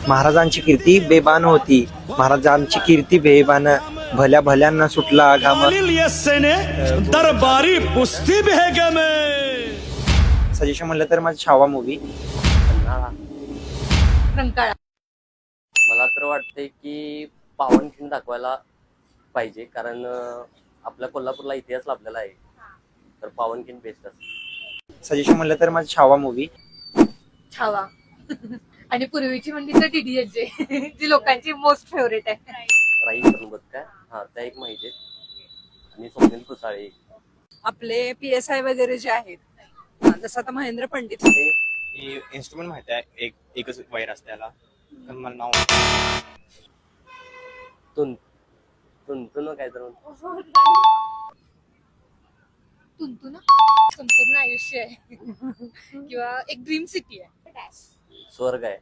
महाराजांची कीर्ती बेबान होती, महाराजांची कीर्ती बेबान, भल्या भल्यांना सुटला घाम. दरबारी पुस्ती बेगम सजेशन म्हणलं तर माझा छावा मूवी. रंकाळा. मला तर वाटतंय की पावनखिंड दाखवायला पाहिजे, कारण आपल्या कोल्हापूरला इतिहास लाभलेला आहे, तर पावनखिंड बेस्ट असते. सजेशन म्हणलं तर माझा छावा मूवी. छावा. आणि पूर्वीची म्हणली तर DDLJ जी लोकांची मोस्ट फेवरेट आहे. राई करून बघ काय, हा त्या एक माहिती आहेत. आणि स्वप्नील कुसाळे. आपले PSI वगैरे जे आहेत, जसं आता महेंद्र पंडित होते. इन्स्ट्रुमेंट माहिती आहे, एकच वायर असते त्याला, पण मला नाव तुंतुन काय तर तुंतुन संपूर्ण आयुष्य आहे किंवा एक ड्रीम सिटी आहे. स्वर्ग आहे.